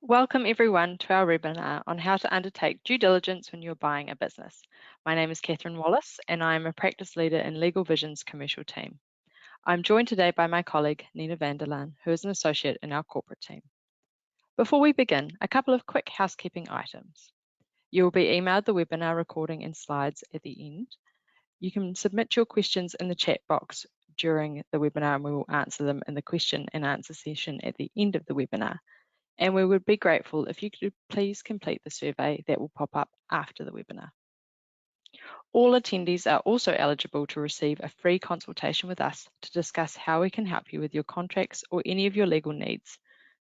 Welcome everyone to our webinar on how to undertake due diligence when you're buying a business. My name is Kathryn Wallace and I am a practice leader in LegalVision's commercial team. I'm joined today by my colleague Nina Vanderlaan, who is an associate in our corporate team. Before we begin, a couple of quick housekeeping items. You will be emailed the webinar recording and slides at the end. You can submit your questions in the chat box during the webinar and we will answer them in the question and answer session at the end of the webinar. And we would be grateful if you could please complete the survey that will pop up after the webinar. All attendees are also eligible to receive a free consultation with us to discuss how we can help you with your contracts or any of your legal needs.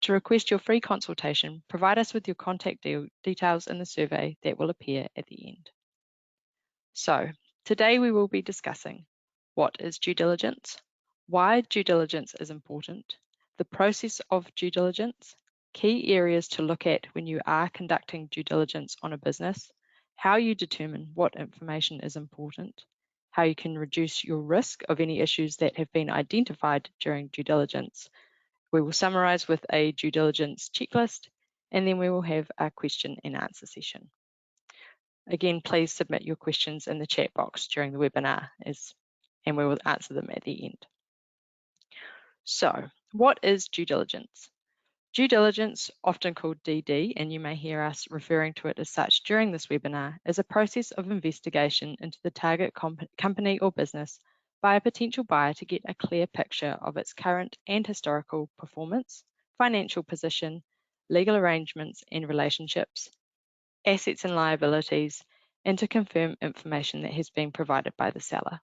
To request your free consultation, provide us with your contact details in the survey that will appear at the end. So, today we will be discussing what is due diligence, why due diligence is important, the process of due diligence, key areas to look at when you are conducting due diligence on a business, how you determine what information is important, how you can reduce your risk of any issues that have been identified during due diligence. We will summarize with a due diligence checklist, and then we will have a question and answer session. Again, please submit your questions in the chat box during the webinar and we will answer them at the end. So, what is due diligence? Due diligence, often called DD, and you may hear us referring to it as such during this webinar, is a process of investigation into the target company or business by a potential buyer to get a clear picture of its current and historical performance, financial position, legal arrangements and relationships, assets and liabilities, and to confirm information that has been provided by the seller.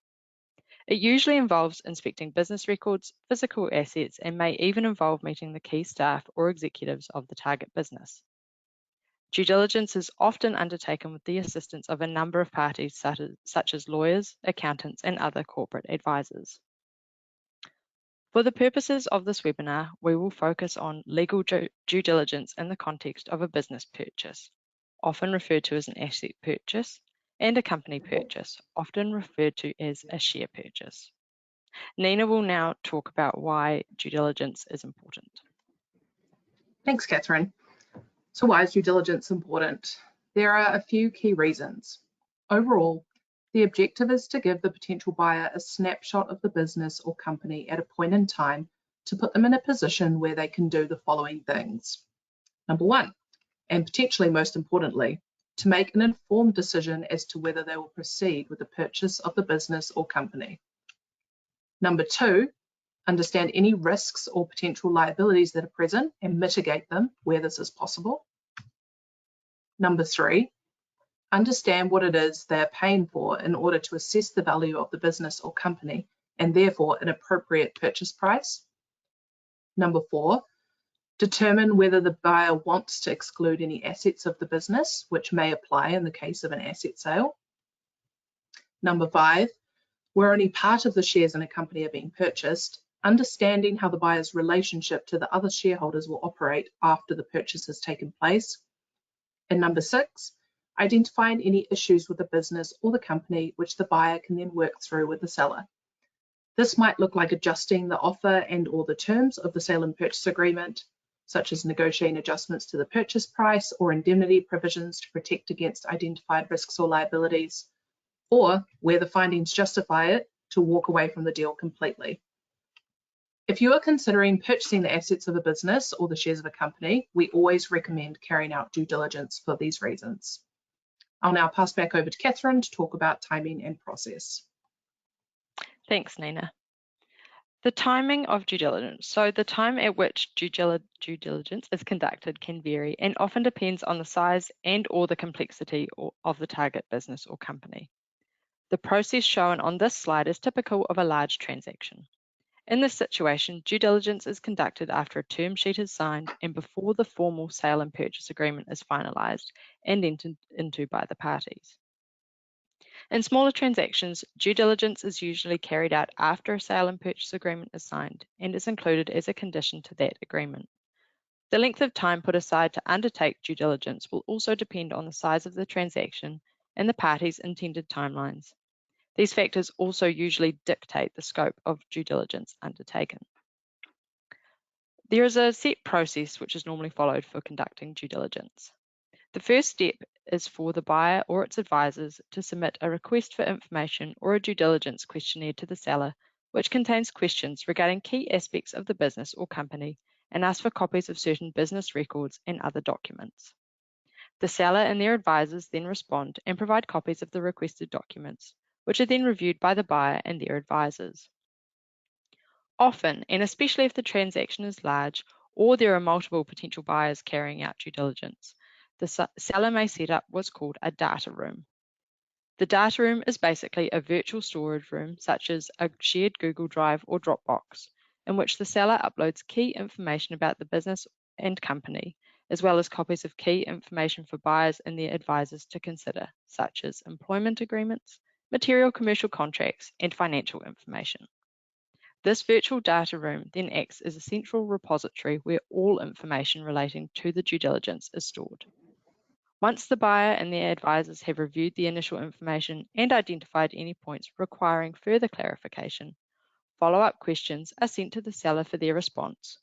It usually involves inspecting business records, physical assets, and may even involve meeting the key staff or executives of the target business. Due diligence is often undertaken with the assistance of a number of parties such as lawyers, accountants, and other corporate advisors. For the purposes of this webinar, we will focus on legal due diligence in the context of a business purchase, often referred to as an asset purchase, and a company purchase, often referred to as a share purchase. Nina will now talk about why due diligence is important. Thanks, Kathryn. So why is due diligence important? There are a few key reasons. Overall, the objective is to give the potential buyer a snapshot of the business or company at a point in time to put them in a position where they can do the following things. Number one, and potentially most importantly, to make an informed decision as to whether they will proceed with the purchase of the business or company. Number two, understand any risks or potential liabilities that are present and mitigate them where this is possible. Number three, understand what it is they're paying for in order to assess the value of the business or company and therefore an appropriate purchase price. Number four, determine whether the buyer wants to exclude any assets of the business, which may apply in the case of an asset sale. Number five, where only part of the shares in a company are being purchased, understanding how the buyer's relationship to the other shareholders will operate after the purchase has taken place. And number six, identifying any issues with the business or the company which the buyer can then work through with the seller. This might look like adjusting the offer and or the terms of the sale and purchase agreement, such as negotiating adjustments to the purchase price or indemnity provisions to protect against identified risks or liabilities, or where the findings justify it, to walk away from the deal completely. If you are considering purchasing the assets of a business or the shares of a company, we always recommend carrying out due diligence for these reasons. I'll now pass back over to Kathryn to talk about timing and process. Thanks, Nina. The timing of due diligence. So the time at which due diligence is conducted can vary and often depends on the size and or the complexity of the target business or company. The process shown on this slide is typical of a large transaction. In this situation, due diligence is conducted after a term sheet is signed and before the formal sale and purchase agreement is finalised and entered into by the parties. In smaller transactions, due diligence is usually carried out after a sale and purchase agreement is signed and is included as a condition to that agreement. The length of time put aside to undertake due diligence will also depend on the size of the transaction and the parties' intended timelines. These factors also usually dictate the scope of due diligence undertaken. There is a set process which is normally followed for conducting due diligence. The first step is for the buyer or its advisors to submit a request for information or a due diligence questionnaire to the seller, which contains questions regarding key aspects of the business or company and ask for copies of certain business records and other documents. The seller and their advisors then respond and provide copies of the requested documents, which are then reviewed by the buyer and their advisors. Often, and especially if the transaction is large or there are multiple potential buyers carrying out due diligence, the seller may set up what's called a data room. The data room is basically a virtual storage room, such as a shared Google Drive or Dropbox, in which the seller uploads key information about the business and company, as well as copies of key information for buyers and their advisors to consider, such as employment agreements, material commercial contracts, and financial information. This virtual data room then acts as a central repository where all information relating to the due diligence is stored. Once the buyer and their advisors have reviewed the initial information and identified any points requiring further clarification, follow-up questions are sent to the seller for their response,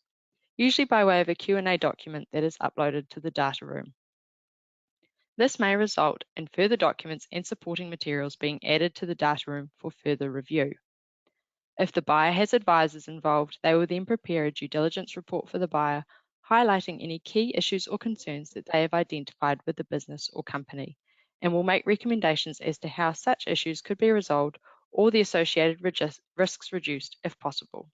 usually by way of a Q&A document that is uploaded to the data room. This may result in further documents and supporting materials being added to the data room for further review. If the buyer has advisors involved, they will then prepare a due diligence report for the buyer, highlighting any key issues or concerns that they have identified with the business or company, and will make recommendations as to how such issues could be resolved or the associated risks reduced if possible.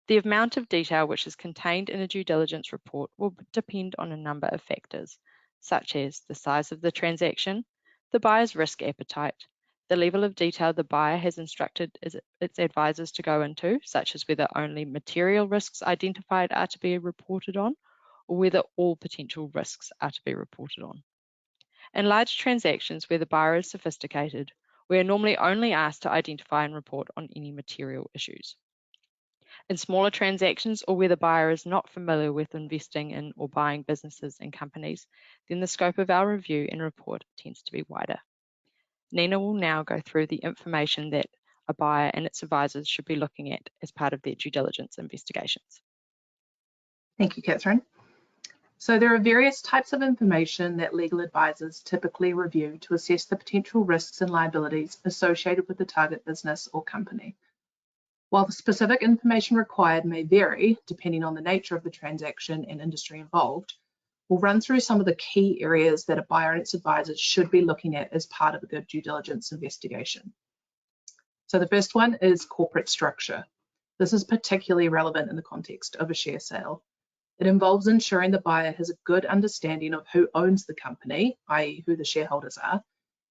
The amount of detail which is contained in a due diligence report will depend on a number of factors, such as the size of the transaction, the buyer's risk appetite, the level of detail the buyer has instructed its advisors to go into, such as whether only material risks identified are to be reported on, or whether all potential risks are to be reported on. In large transactions where the buyer is sophisticated, we are normally only asked to identify and report on any material issues. In smaller transactions or where the buyer is not familiar with investing in or buying businesses and companies, then the scope of our review and report tends to be wider. Nina will now go through the information that a buyer and its advisors should be looking at as part of their due diligence investigations. Thank you, Kathryn. So there are various types of information that legal advisors typically review to assess the potential risks and liabilities associated with the target business or company. While the specific information required may vary depending on the nature of the transaction and industry involved, we'll run through some of the key areas that a buyer and its advisors should be looking at as part of a good due diligence investigation. So the first one is corporate structure. This is particularly relevant in the context of a share sale. It involves ensuring the buyer has a good understanding of who owns the company, i.e. who the shareholders are,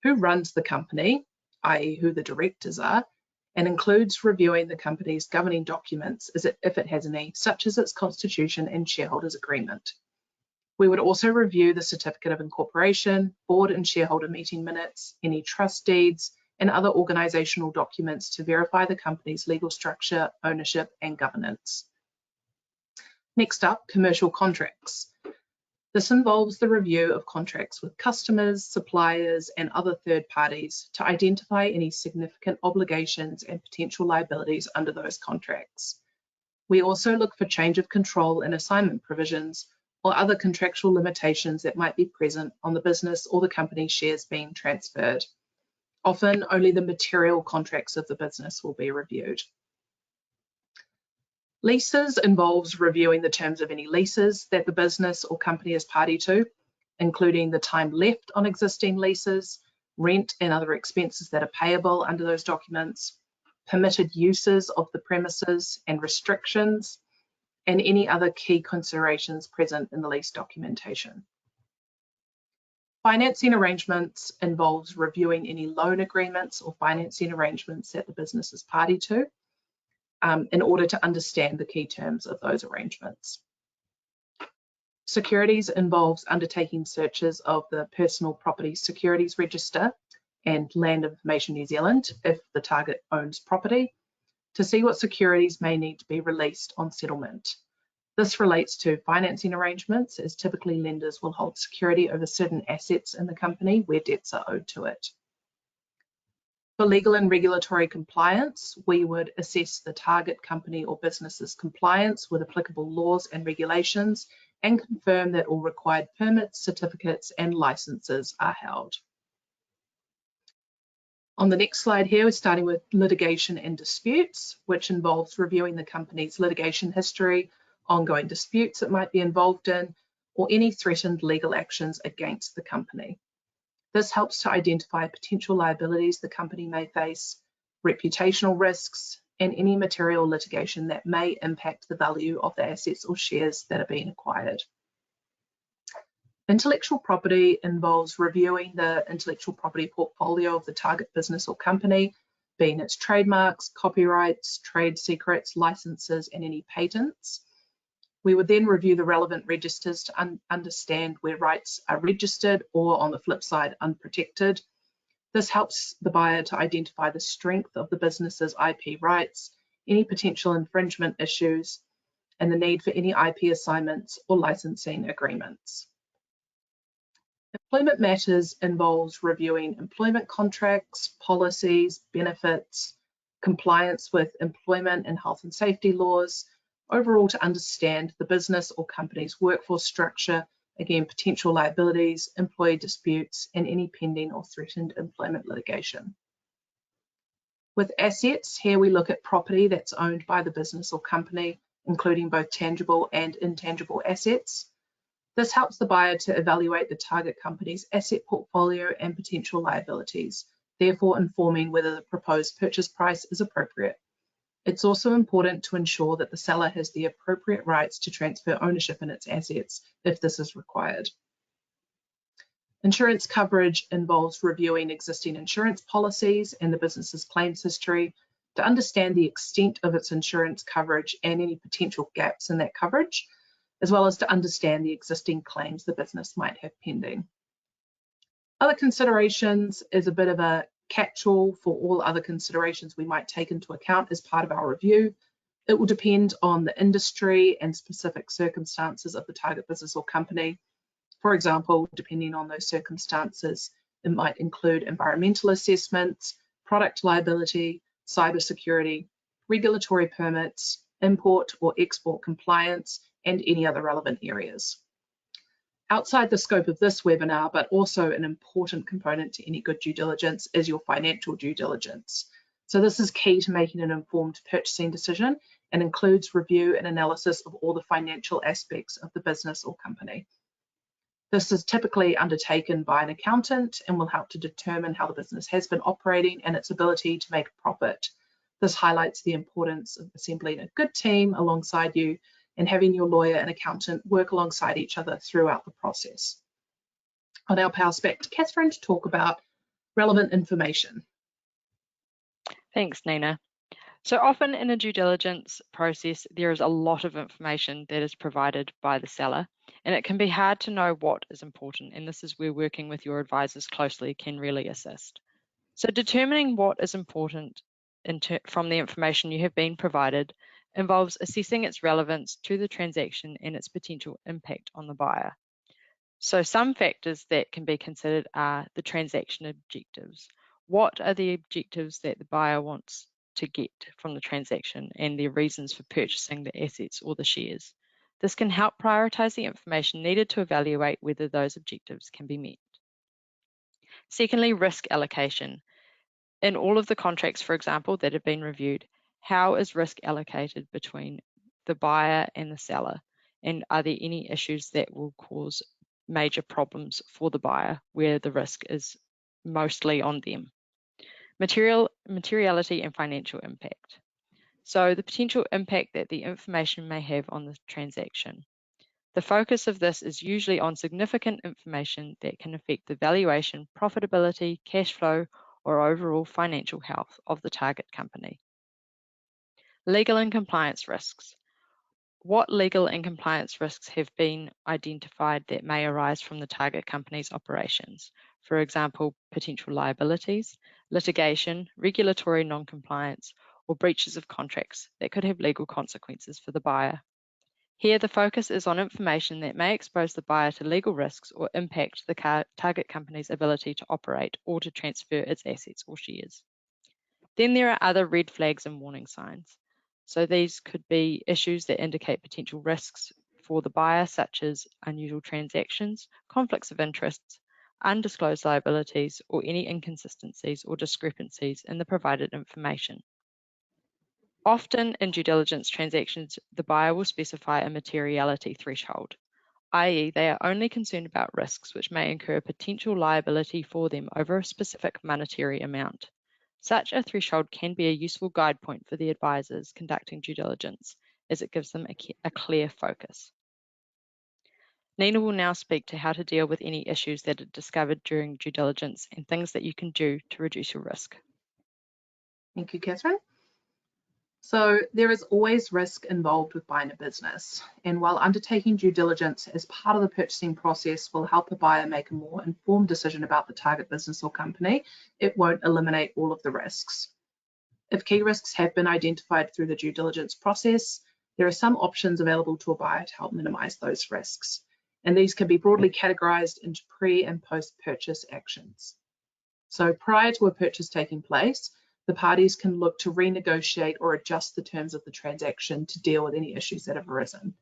who runs the company, i.e. who the directors are, and includes reviewing the company's governing documents if it has any, such as its constitution and shareholders agreement. We would also review the certificate of incorporation, board and shareholder meeting minutes, any trust deeds, and other organizational documents to verify the company's legal structure, ownership, and governance. Next up, commercial contracts. This involves the review of contracts with customers, suppliers, and other third parties to identify any significant obligations and potential liabilities under those contracts. We also look for change of control and assignment provisions or other contractual limitations that might be present on the business or the company's shares being transferred. Often, only the material contracts of the business will be reviewed. Leases involves reviewing the terms of any leases that the business or company is party to, including the time left on existing leases, rent and other expenses that are payable under those documents, permitted uses of the premises and restrictions, and any other key considerations present in the lease documentation. Financing arrangements involves reviewing any loan agreements or financing arrangements that the business is party to in order to understand the key terms of those arrangements. Securities involves undertaking searches of the Personal Property Securities Register and Land Information New Zealand if the target owns property, to see what securities may need to be released on settlement. This relates to financing arrangements, as typically lenders will hold security over certain assets in the company where debts are owed to it. For legal and regulatory compliance, we would assess the target company or business's compliance with applicable laws and regulations and confirm that all required permits, certificates, and licenses are held. On the next slide here, we're starting with litigation and disputes, which involves reviewing the company's litigation history, ongoing disputes it might be involved in, or any threatened legal actions against the company. This helps to identify potential liabilities the company may face, reputational risks, and any material litigation that may impact the value of the assets or shares that are being acquired. Intellectual property involves reviewing the intellectual property portfolio of the target business or company, being its trademarks, copyrights, trade secrets, licenses, and any patents. We would then review the relevant registers to understand where rights are registered or, on the flip side, unprotected. This helps the buyer to identify the strength of the business's IP rights, any potential infringement issues, and the need for any IP assignments or licensing agreements. Employment matters involves reviewing employment contracts, policies, benefits, compliance with employment and health and safety laws, overall to understand the business or company's workforce structure, again, potential liabilities, employee disputes, and any pending or threatened employment litigation. With assets, here we look at property that's owned by the business or company, including both tangible and intangible assets. This helps the buyer to evaluate the target company's asset portfolio and potential liabilities, therefore informing whether the proposed purchase price is appropriate. It's also important to ensure that the seller has the appropriate rights to transfer ownership in its assets if this is required. Insurance coverage involves reviewing existing insurance policies and the business's claims history to understand the extent of its insurance coverage and any potential gaps in that coverage, as well as to understand the existing claims the business might have pending. Other considerations is a bit of a catch-all for all other considerations we might take into account as part of our review. It will depend on the industry and specific circumstances of the target business or company. For example, depending on those circumstances, it might include environmental assessments, product liability, cybersecurity, regulatory permits, import or export compliance, and any other relevant areas. Outside the scope of this webinar, but also an important component to any good due diligence, is your financial due diligence. So this is key to making an informed purchasing decision and includes review and analysis of all the financial aspects of the business or company. This is typically undertaken by an accountant and will help to determine how the business has been operating and its ability to make a profit. This highlights the importance of assembling a good team alongside you and having your lawyer and accountant work alongside each other throughout the process. I'll now pass back to Kathryn to talk about relevant information. Thanks, Nina. So often in a due diligence process, there is a lot of information that is provided by the seller, and it can be hard to know what is important, and this is where working with your advisors closely can really assist. So determining what is important from the information you have been provided involves assessing its relevance to the transaction and its potential impact on the buyer. So some factors that can be considered are the transaction objectives. What are the objectives that the buyer wants to get from the transaction and their reasons for purchasing the assets or the shares? This can help prioritize the information needed to evaluate whether those objectives can be met. Secondly, risk allocation. In all of the contracts, for example, that have been reviewed, how is risk allocated between the buyer and the seller? And are there any issues that will cause major problems for the buyer where the risk is mostly on them? Materiality and financial impact. So the potential impact that the information may have on the transaction. The focus of this is usually on significant information that can affect the valuation, profitability, cash flow, or overall financial health of the target company. Legal and compliance risks. What legal and compliance risks have been identified that may arise from the target company's operations? For example, potential liabilities, litigation, regulatory non-compliance, or breaches of contracts that could have legal consequences for the buyer. Here, the focus is on information that may expose the buyer to legal risks or impact the target company's ability to operate or to transfer its assets or shares. Then there are other red flags and warning signs. So these could be issues that indicate potential risks for the buyer, such as unusual transactions, conflicts of interest, undisclosed liabilities, or any inconsistencies or discrepancies in the provided information. Often in due diligence transactions, the buyer will specify a materiality threshold, i.e. they are only concerned about risks which may incur potential liability for them over a specific monetary amount. Such a threshold can be a useful guide point for the advisors conducting due diligence, as it gives them a clear focus. Nina will now speak to how to deal with any issues that are discovered during due diligence and things that you can do to reduce your risk. Thank you, Kathryn. So there is always risk involved with buying a business, and while undertaking due diligence as part of the purchasing process will help a buyer make a more informed decision about the target business or company, it won't eliminate all of the risks. If key risks have been identified through the due diligence process, there are some options available to a buyer to help minimize those risks, and these can be broadly categorized into pre- and post-purchase actions. So prior to a purchase taking place, the parties can look to renegotiate or adjust the terms of the transaction to deal with any issues that have arisen.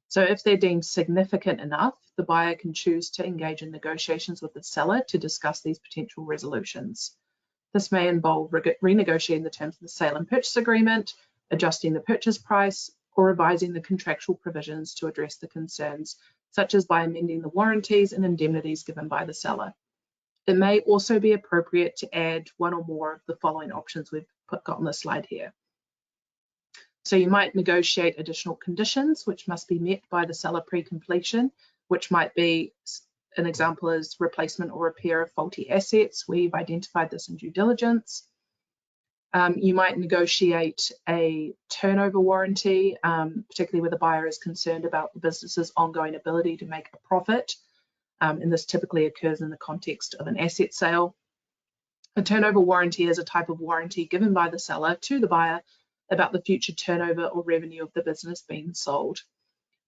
So if they're deemed significant enough, the buyer can choose to engage in negotiations with the seller to discuss these potential resolutions. This may involve renegotiating the terms of the sale and purchase agreement, adjusting the purchase price, or revising the contractual provisions to address the concerns, such as by amending the warranties and indemnities given by the seller. It may also be appropriate to add one or more of the following options we've got on the slide here. So you might negotiate additional conditions which must be met by the seller pre-completion, which might be, an example is replacement or repair of faulty assets, where you've identified this in due diligence. You might negotiate a turnover warranty, particularly where the buyer is concerned about the business's ongoing ability to make a profit. And this typically occurs in the context of an asset sale. A turnover warranty is a type of warranty given by the seller to the buyer about the future turnover or revenue of the business being sold.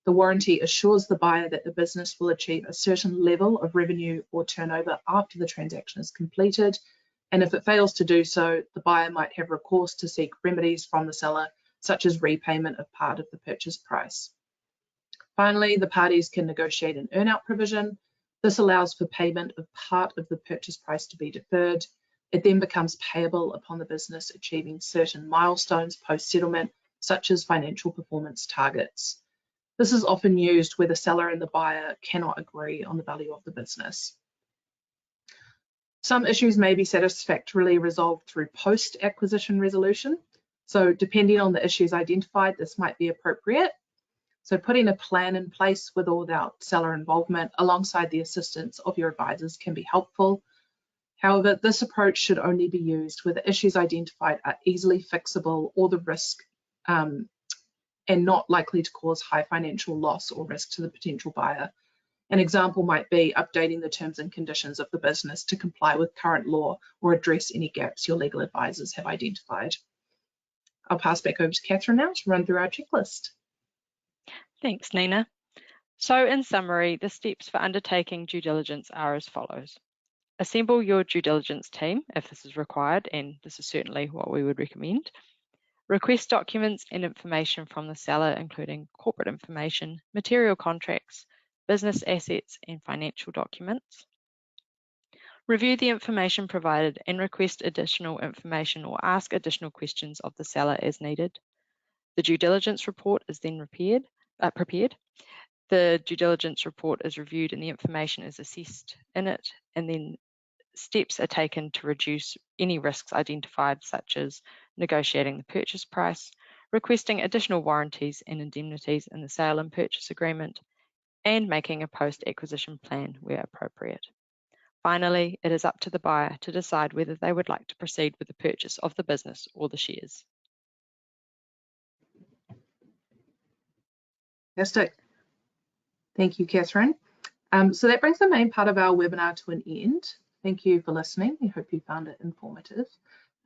The warranty assures the buyer that the business will achieve a certain level of revenue or turnover after the transaction is completed, and if it fails to do so, the buyer might have recourse to seek remedies from the seller, such as repayment of part of the purchase price. Finally, the parties can negotiate an earn-out provision. This allows for payment of part of the purchase price to be deferred. It then becomes payable upon the business achieving certain milestones post-settlement, such as financial performance targets. This is often used where the seller and the buyer cannot agree on the value of the business. Some issues may be satisfactorily resolved through post-acquisition resolution. So depending on the issues identified, this might be appropriate. So putting a plan in place with or without seller involvement alongside the assistance of your advisors can be helpful. However, this approach should only be used where the issues identified are easily fixable or the risk and not likely to cause high financial loss or risk to the potential buyer. An example might be updating the terms and conditions of the business to comply with current law or address any gaps your legal advisors have identified. I'll pass back over to Kathryn now to run through our checklist. Thanks, Nina. So in summary, the steps for undertaking due diligence are as follows. Assemble your due diligence team if this is required, and this is certainly what we would recommend. Request documents and information from the seller, including corporate information, material contracts, business assets, and financial documents. Review the information provided and request additional information or ask additional questions of the seller as needed. The due diligence report is then prepared. The due diligence report is reviewed and the information is assessed in it, and then steps are taken to reduce any risks identified, such as negotiating the purchase price, requesting additional warranties and indemnities in the sale and purchase agreement, and making a post-acquisition plan where appropriate. Finally, it is up to the buyer to decide whether they would like to proceed with the purchase of the business or the shares. Fantastic. Thank you, Kathryn. So that brings the main part of our webinar to an end. Thank you for listening. I hope you found it informative.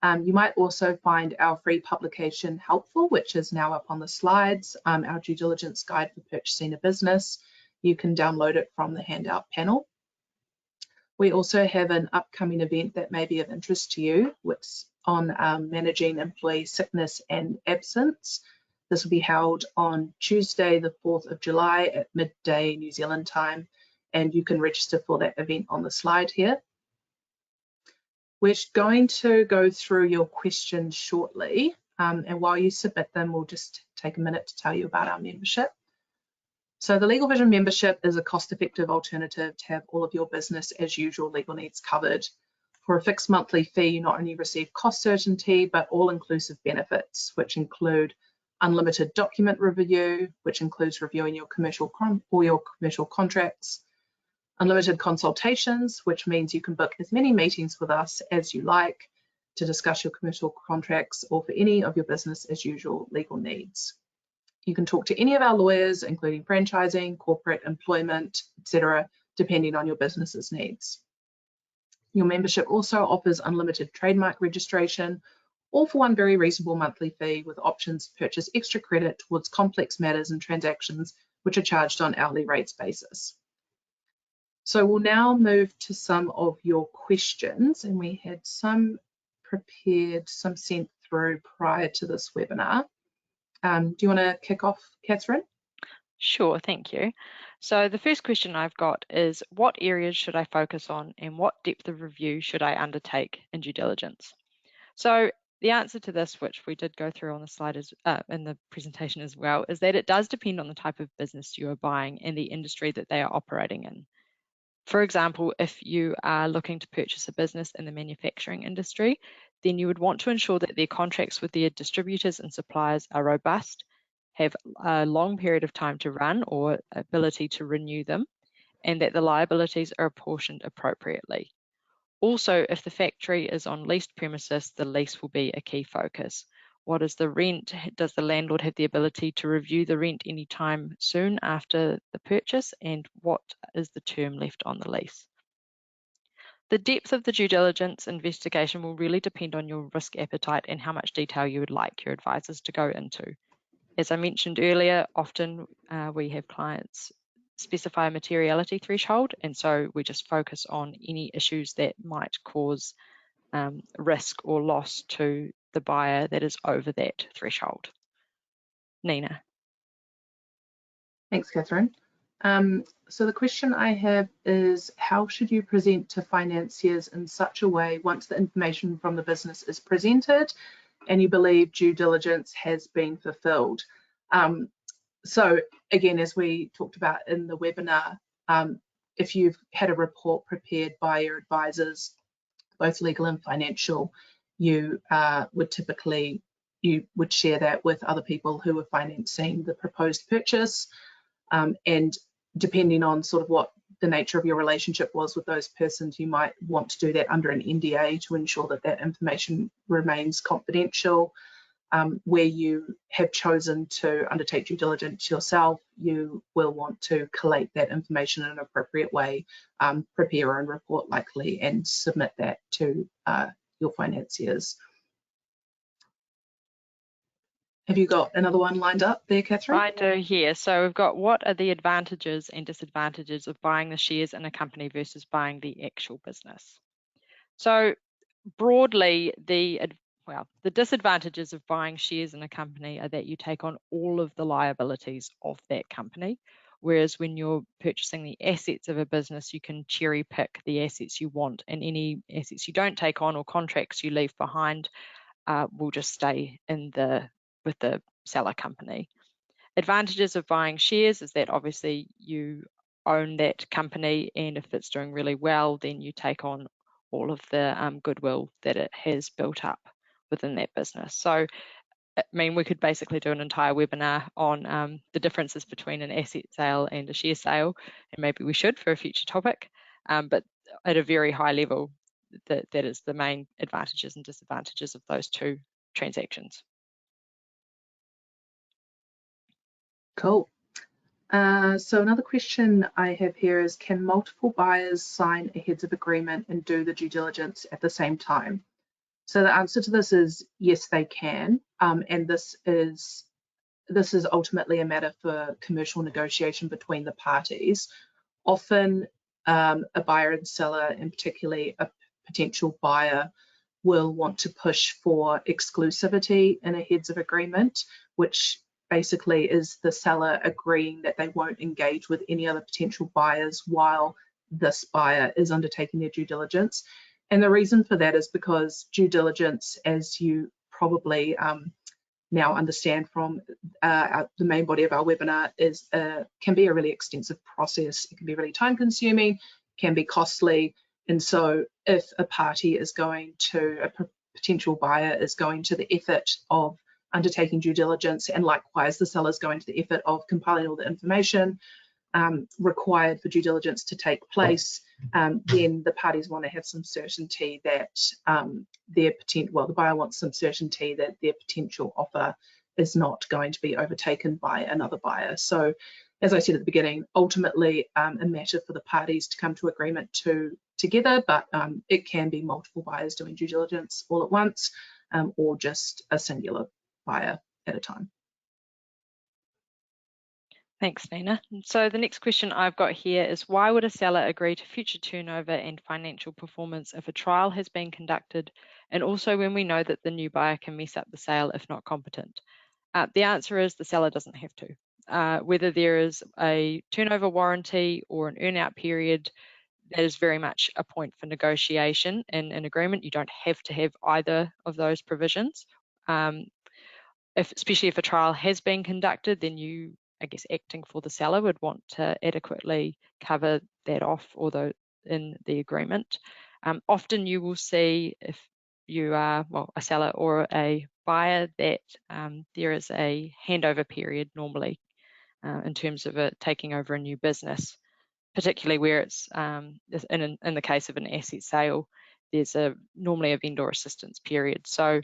You might also find our free publication helpful, which is now up on the slides, our due diligence guide for purchasing a business. You can download it from the handout panel. We also have an upcoming event that may be of interest to you, which is on managing employee sickness and absence. This will be held on Tuesday, the 4th of July at midday New Zealand time, and you can register for that event on the slide here. We're going to go through your questions shortly, and while you submit them, we'll just take a minute to tell you about our membership. So the LegalVision membership is a cost-effective alternative to have all of your business as usual legal needs covered. For a fixed monthly fee, you not only receive cost certainty, but all-inclusive benefits, which include unlimited document review, which includes reviewing your all your commercial contracts, unlimited consultations, which means you can book as many meetings with us as you like to discuss your commercial contracts or for any of your business as usual legal needs. You can talk to any of our lawyers, including franchising, corporate, employment, etc., depending on your business's needs. Your membership also offers unlimited trademark registration, all for one very reasonable monthly fee with options to purchase extra credit towards complex matters and transactions which are charged on hourly rates basis. So we'll now move to some of your questions, and we had some prepared, some sent through prior to this webinar. Do you want to kick off, Kathryn? Sure, thank you. So the first question I've got is, what areas should I focus on and what depth of review should I undertake in due diligence? So the answer to this, which we did go through on the slide in the presentation as well, is that it does depend on the type of business you are buying and the industry that they are operating in. For example, if you are looking to purchase a business in the manufacturing industry, then you would want to ensure that their contracts with their distributors and suppliers are robust, have a long period of time to run or ability to renew them, and that the liabilities are apportioned appropriately. Also, if the factory is on leased premises, the lease will be a key focus. What is the rent? Does the landlord have the ability to review the rent anytime soon after the purchase? And what is the term left on the lease? The depth of the due diligence investigation will really depend on your risk appetite and how much detail you would like your advisors to go into. As I mentioned earlier, often we have clients specify a materiality threshold, and so we just focus on any issues that might cause risk or loss to the buyer that is over that threshold. Nina. Thanks, Kathryn. So the question I have is, how should you present to financiers in such a way once the information from the business is presented and you believe due diligence has been fulfilled? So again, as we talked about in the webinar, if you've had a report prepared by your advisors, both legal and financial, you would share that with other people who are financing the proposed purchase, and depending on sort of what the nature of your relationship was with those persons, you might want to do that under an NDA to ensure that that information remains confidential. Where you have chosen to undertake due diligence yourself, you will want to collate that information in an appropriate way, prepare your own report likely, and submit that to your financiers. Have you got another one lined up there, Kathryn? I do here. So we've got, what are the advantages and disadvantages of buying the shares in a company versus buying the actual business? So broadly, the disadvantages of buying shares in a company are that you take on all of the liabilities of that company, whereas when you're purchasing the assets of a business, you can cherry pick the assets you want, and any assets you don't take on or contracts you leave behind will just stay with the seller company. Advantages of buying shares is that obviously you own that company, and if it's doing really well, then you take on all of the goodwill that it has built up within that business. So, I mean, we could basically do an entire webinar on the differences between an asset sale and a share sale, and maybe we should for a future topic. But at a very high level, that is the main advantages and disadvantages of those two transactions. Cool. So another question I have here is, can multiple buyers sign a heads of agreement and do the due diligence at the same time? So the answer to this is yes, they can, and this is ultimately a matter for commercial negotiation between the parties. Often a buyer and seller, and particularly a potential buyer, will want to push for exclusivity in a heads of agreement, which basically is the seller agreeing that they won't engage with any other potential buyers while this buyer is undertaking their due diligence. And the reason for that is because due diligence, as you probably now understand from the main body of our webinar, is can be a really extensive process. It can be really time consuming, can be costly. And so if a party is going to, a potential buyer is going to the effort of undertaking due diligence, and likewise the seller is going to the effort of compiling all the information required for due diligence to take place, then the parties want to have some certainty that the buyer wants some certainty that their potential offer is not going to be overtaken by another buyer. So, as I said at the beginning, ultimately a matter for the parties to come to agreement together, but it can be multiple buyers doing due diligence all at once, or just a singular buyer at a time. Thanks, Nina. So the next question I've got here is, why would a seller agree to future turnover and financial performance if a trial has been conducted, and also when we know that the new buyer can mess up the sale if not competent? The answer is the seller doesn't have to. Whether there is a turnover warranty or an earn-out period, that is very much a point for negotiation in an agreement. You don't have to have either of those provisions. Especially if a trial has been conducted, then you, I guess, acting for the seller, would want to adequately cover that off, although in the agreement. Often you will see, if you are, well, a seller or a buyer, that there is a handover period normally in terms of it taking over a new business, particularly where it's in the case of an asset sale, there's normally a vendor assistance period. So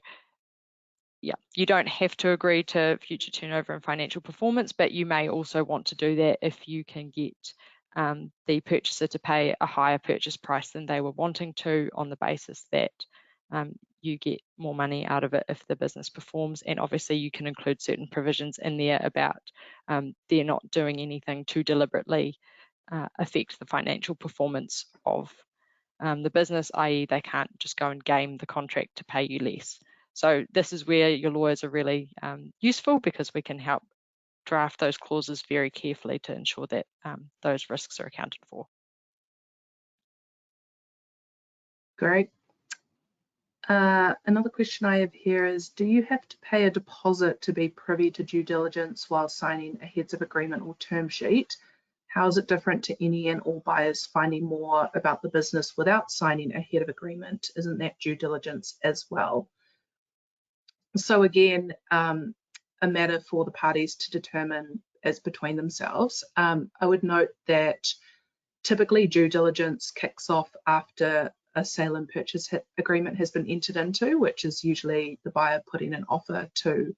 yeah, you don't have to agree to future turnover and financial performance, but you may also want to do that if you can get the purchaser to pay a higher purchase price than they were wanting to, on the basis that you get more money out of it if the business performs. And obviously you can include certain provisions in there about they're not doing anything to deliberately affect the financial performance of the business, i.e. they can't just go and game the contract to pay you less. So this is where your lawyers are really useful, because we can help draft those clauses very carefully to ensure that those risks are accounted for. Great. Another question I have here is, do you have to pay a deposit to be privy to due diligence while signing a heads of agreement or term sheet? How is it different to any and all buyers finding more about the business without signing a head of agreement? Isn't that due diligence as well? So again, a matter for the parties to determine as between themselves. I would note that typically due diligence kicks off after a sale and purchase agreement has been entered into, which is usually the buyer putting an offer to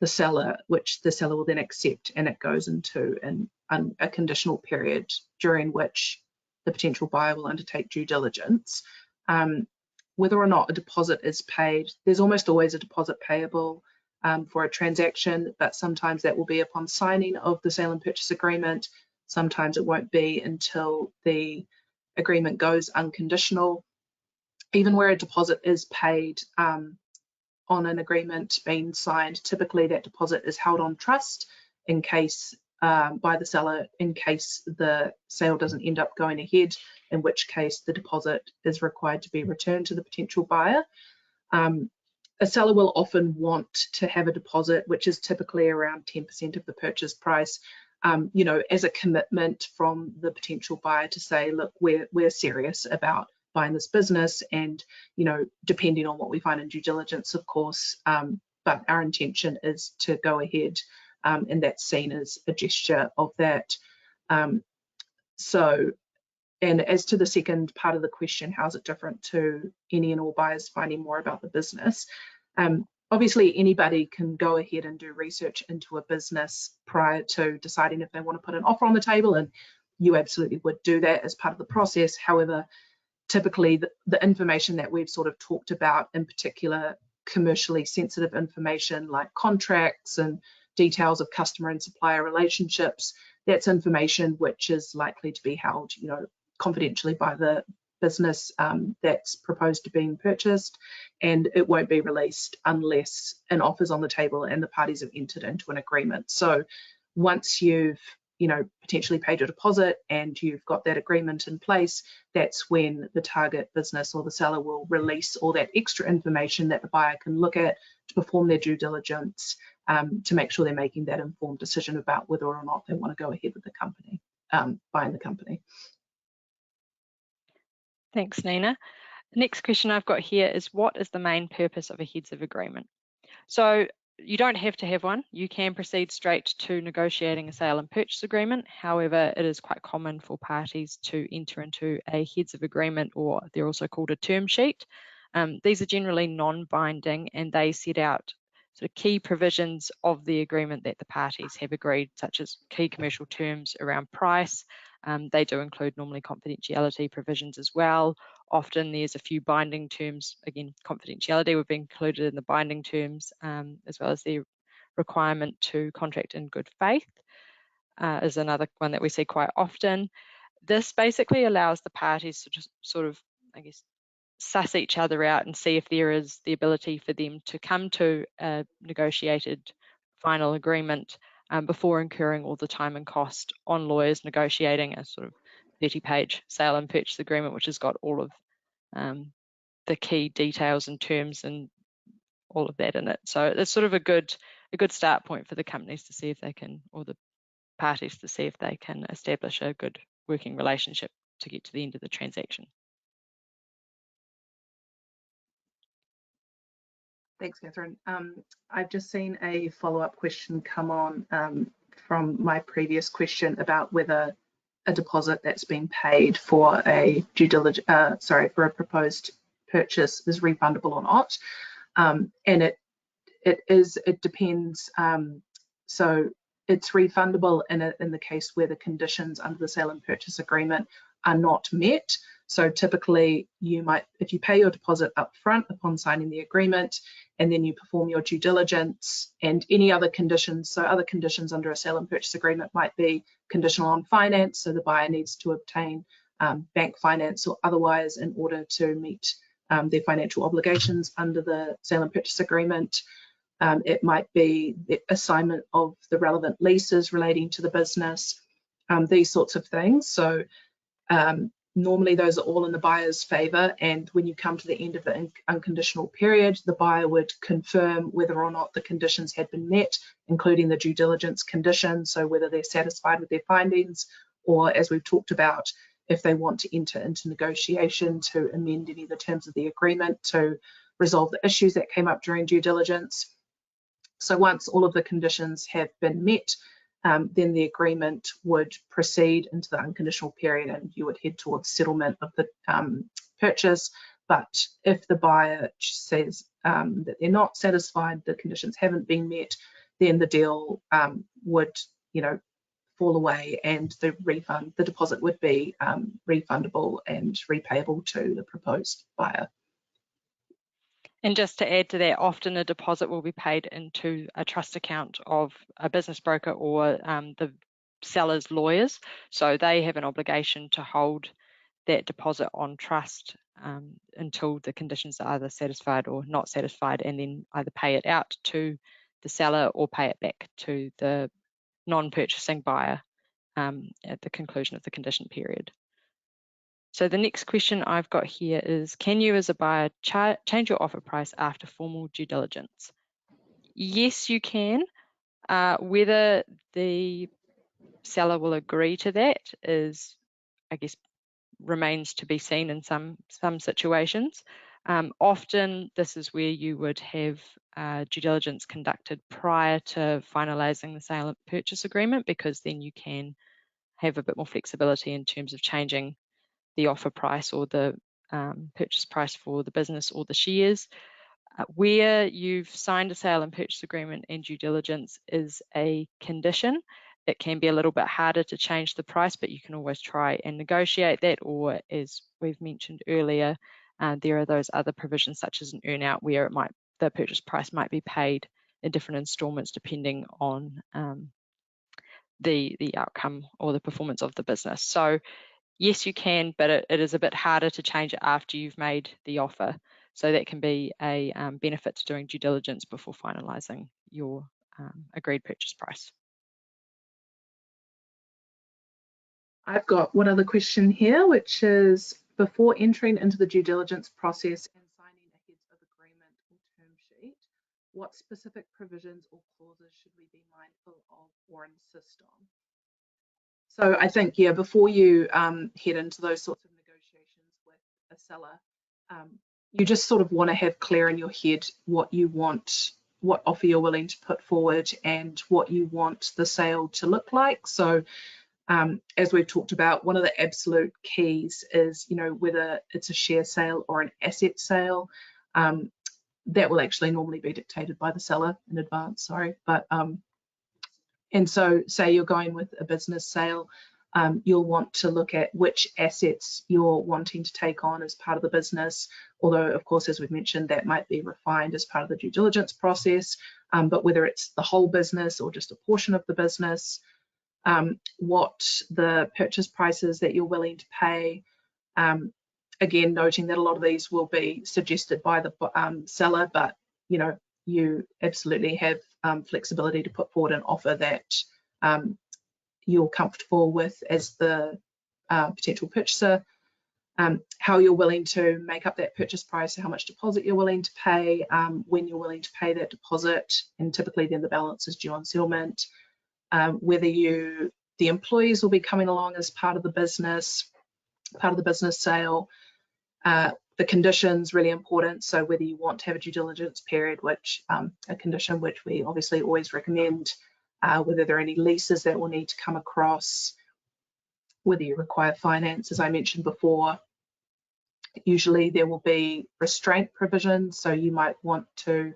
the seller, which the seller will then accept, and it goes into a conditional period during which the potential buyer will undertake due diligence. Whether or not a deposit is paid, there's almost always a deposit payable for a transaction, but sometimes that will be upon signing of the sale and purchase agreement. Sometimes it won't be until the agreement goes unconditional. Even where a deposit is paid on an agreement being signed, typically that deposit is held on trust in case by the seller, in case the sale doesn't end up going ahead, in which case the deposit is required to be returned to the potential buyer. A seller will often want to have a deposit, which is typically around 10% of the purchase price, you know, as a commitment from the potential buyer to say, look, we're serious about buying this business, and, you know, depending on what we find in due diligence, of course, but our intention is to go ahead, and that's seen as a gesture of that. So, and as to the second part of the question, how is it different to any and all buyers finding more about the business? Obviously, anybody can go ahead and do research into a business prior to deciding if they want to put an offer on the table, and you absolutely would do that as part of the process. However, typically the information that we've sort of talked about, in particular commercially sensitive information like contracts and details of customer and supplier relationships, that's information which is likely to be held, you know, confidentially by the business that's proposed to be purchased, and it won't be released unless an offer's on the table and the parties have entered into an agreement. So once you've potentially paid your deposit and you've got that agreement in place, that's when the target business or the seller will release all that extra information that the buyer can look at to perform their due diligence, to make sure they're making that informed decision about whether or not they want to go ahead with the company, buying the company. Thanks, Nina. The next question I've got here is, what is the main purpose of a heads of agreement? So you don't have to have one. You can proceed straight to negotiating a sale and purchase agreement. However, it is quite common for parties to enter into a heads of agreement, or they're also called a term sheet. These are generally non-binding, and they set out sort of key provisions of the agreement that the parties have agreed, such as key commercial terms around price. They do include normally confidentiality provisions as well. Often there's a few binding terms. Again, confidentiality would be included in the binding terms, as well as the requirement to contract in good faith is another one that we see quite often. This basically allows the parties to just sort of, I guess, suss each other out and see if there is the ability for them to come to a negotiated final agreement before incurring all the time and cost on lawyers negotiating a sort of 30-page sale and purchase agreement, which has got all of the key details and terms and all of that in it. So it's sort of a good start point for the companies to see if they can, or the parties to see if they can establish a good working relationship to get to the end of the transaction. Thanks, Kathryn. I've just seen a follow-up question come on from my previous question about whether a deposit that's been paid for a for a proposed purchase is refundable or not, and it depends. So it's refundable in the case where the conditions under the sale and purchase agreement are not met. So typically, if you pay your deposit up front upon signing the agreement, and then you perform your due diligence and any other conditions. So other conditions under a sale and purchase agreement might be conditional on finance. So the buyer needs to obtain bank finance or otherwise in order to meet their financial obligations under the sale and purchase agreement. It might be the assignment of the relevant leases relating to the business, these sorts of things. So normally those are all in the buyer's favour, and when you come to the end of the unconditional period, the buyer would confirm whether or not the conditions had been met, including the due diligence conditions, so whether they're satisfied with their findings, or as we've talked about, if they want to enter into negotiation to amend any of the terms of the agreement to resolve the issues that came up during due diligence. So once all of the conditions have been met, then the agreement would proceed into the unconditional period and you would head towards settlement of the purchase. But if the buyer says that they're not satisfied, the conditions haven't been met, then the deal would, fall away, and the deposit would be refundable and repayable to the proposed buyer. And just to add to that, often a deposit will be paid into a trust account of a business broker or the seller's lawyers. So they have an obligation to hold that deposit on trust until the conditions are either satisfied or not satisfied, and then either pay it out to the seller or pay it back to the non-purchasing buyer at the conclusion of the condition period. So the next question I've got here is, can you as a buyer change your offer price after formal due diligence? Yes, you can. Whether the seller will agree to that is, I guess, remains to be seen in some situations. Often this is where you would have due diligence conducted prior to finalising the sale and purchase agreement, because then you can have a bit more flexibility in terms of changing the offer price or the purchase price for the business or the shares. Where you've signed a sale and purchase agreement and due diligence is a condition, it can be a little bit harder to change the price, but you can always try and negotiate that, or as we've mentioned earlier, there are those other provisions such as an earn-out where the purchase price might be paid in different installments depending on the outcome or the performance of the business. So yes, you can, but it is a bit harder to change it after you've made the offer. So that can be a benefit to doing due diligence before finalising your agreed purchase price. I've got one other question here, which is, before entering into the due diligence process and signing a heads of agreement or term sheet, what specific provisions or clauses should we be mindful of or insist on? So I think, yeah, before you head into those sorts of negotiations with a seller, you just sort of want to have clear in your head what you want, what offer you're willing to put forward, and what you want the sale to look like. So as we've talked about, one of the absolute keys is, whether it's a share sale or an asset sale. That will actually normally be dictated by the seller in advance, but and so say you're going with a business sale, you'll want to look at which assets you're wanting to take on as part of the business, although of course, as we've mentioned, that might be refined as part of the due diligence process, but whether it's the whole business or just a portion of the business, what the purchase prices that you're willing to pay. Again, noting that a lot of these will be suggested by the seller, but you absolutely have flexibility to put forward an offer that you're comfortable with as the potential purchaser. How you're willing to make up that purchase price, how much deposit you're willing to pay, when you're willing to pay that deposit, and typically then the balance is due on settlement. Whether the employees will be coming along as part of the business sale. The conditions, really important. So whether you want to have a due diligence period, which a condition which we obviously always recommend, whether there are any leases that will need to come across, whether you require finance, as I mentioned before. Usually there will be restraint provisions, so you might want to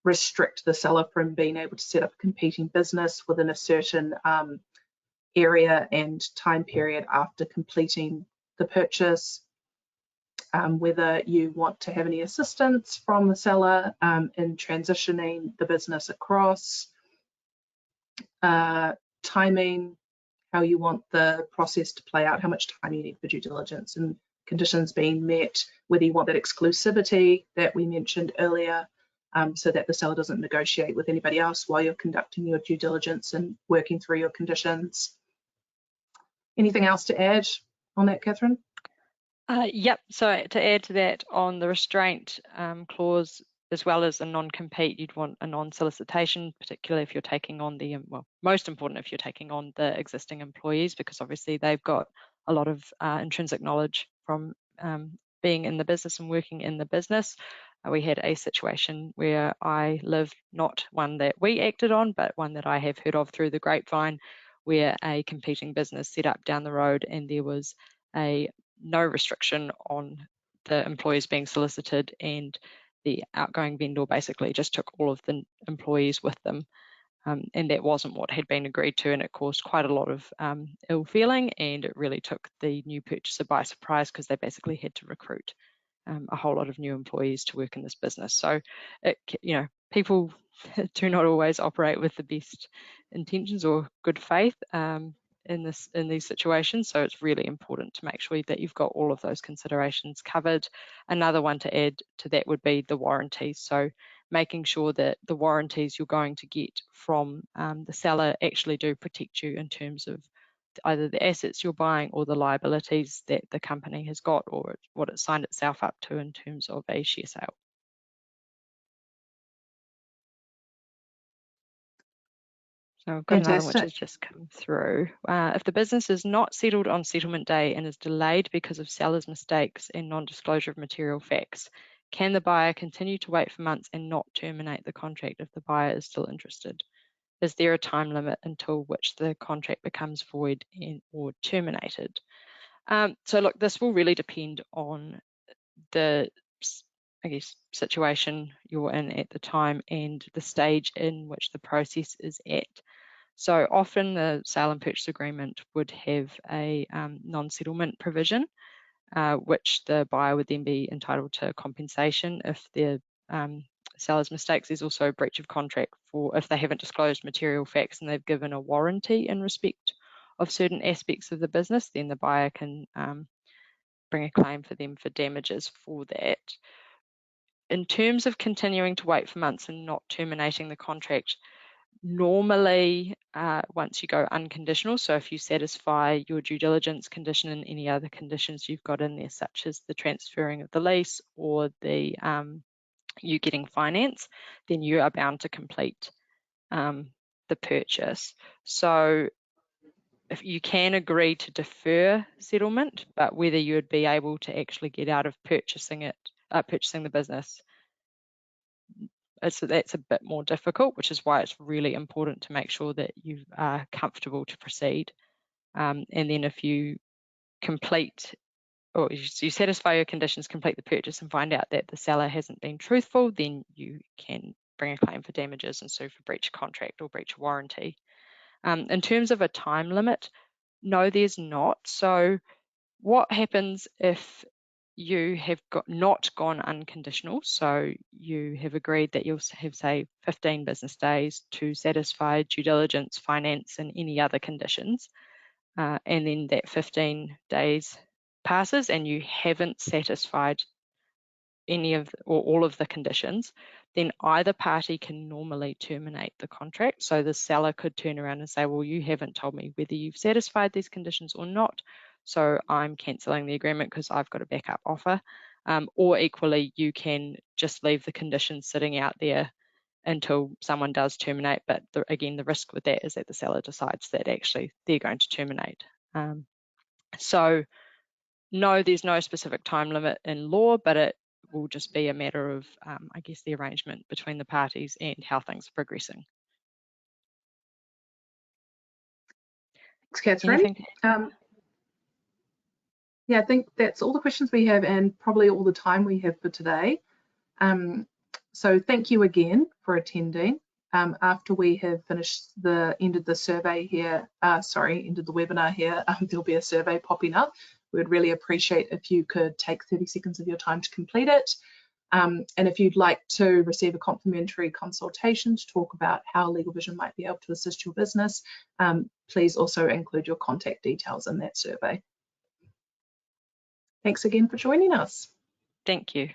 restrict the seller from being able to set up a competing business within a certain area and time period after completing the purchase. Whether you want to have any assistance from the seller in transitioning the business across, timing, how you want the process to play out, how much time you need for due diligence and conditions being met, whether you want that exclusivity that we mentioned earlier, so that the seller doesn't negotiate with anybody else while you're conducting your due diligence and working through your conditions. Anything else to add on that, Kathryn? Yep, so to add to that, on the restraint clause, as well as a non-compete, you'd want a non-solicitation, particularly if you're taking on the, well, most important if you're taking on the existing employees, because obviously they've got a lot of intrinsic knowledge from being in the business and working in the business. We had a situation where I lived, not one that we acted on, but one that I have heard of through the grapevine, where a competing business set up down the road and there was no restriction on the employees being solicited, and the outgoing vendor basically just took all of the employees with them, and that wasn't what had been agreed to, and it caused quite a lot of ill feeling, and it really took the new purchaser by surprise because they basically had to recruit a whole lot of new employees to work in this business. So people do not always operate with the best intentions or good faith in these situations, so it's really important to make sure that you've got all of those considerations covered. Another one to add to that would be the warranties, so making sure that the warranties you're going to get from the seller actually do protect you in terms of either the assets you're buying or the liabilities that the company has got, or what it signed itself up to in terms of a share sale. So I've got another which has just come through. If the business is not settled on settlement day and is delayed because of seller's mistakes and non-disclosure of material facts, can the buyer continue to wait for months and not terminate the contract if the buyer is still interested? Is there a time limit until which the contract becomes void or terminated? So look, this will really depend on the, I guess, situation you're in at the time and the stage in which the process is at. So often the sale and purchase agreement would have a non-settlement provision, which the buyer would then be entitled to compensation if the seller's mistakes. There's also a breach of contract for if they haven't disclosed material facts and they've given a warranty in respect of certain aspects of the business, then the buyer can bring a claim for them for damages for that. In terms of continuing to wait for months and not terminating the contract, normally once you go unconditional, so if you satisfy your due diligence condition and any other conditions you've got in there, such as the transferring of the lease or the you getting finance, then you are bound to complete the purchase. So if you can agree to defer settlement, but whether you would be able to actually get out of purchasing the business, that's a bit more difficult, which is why it's really important to make sure that you are comfortable to proceed. And then if you complete, or you satisfy your conditions, complete the purchase and find out that the seller hasn't been truthful, then you can bring a claim for damages and sue for breach of contract or breach of warranty. In terms of a time limit, no, there's not. So what happens if you have not gone unconditional? So you have agreed that you'll have, say, 15 business days to satisfy due diligence, finance, and any other conditions. And then that 15 days passes and you haven't satisfied any of or all of the conditions, then either party can normally terminate the contract. So the seller could turn around and say, well, you haven't told me whether you've satisfied these conditions or not, so I'm cancelling the agreement because I've got a backup offer. Or equally, you can just leave the conditions sitting out there until someone does terminate. But again, the risk with that is that the seller decides that actually they're going to terminate. So no, there's no specific time limit in law, but it will just be a matter of, I guess, the arrangement between the parties and how things are progressing. Thanks, Kathryn. Yeah, I think that's all the questions we have and probably all the time we have for today. So thank you again for attending. After we have ended the survey here, ended the webinar here, there'll be a survey popping up. We would really appreciate if you could take 30 seconds of your time to complete it. And if you'd like to receive a complimentary consultation to talk about how LegalVision might be able to assist your business, please also include your contact details in that survey. Thanks again for joining us. Thank you.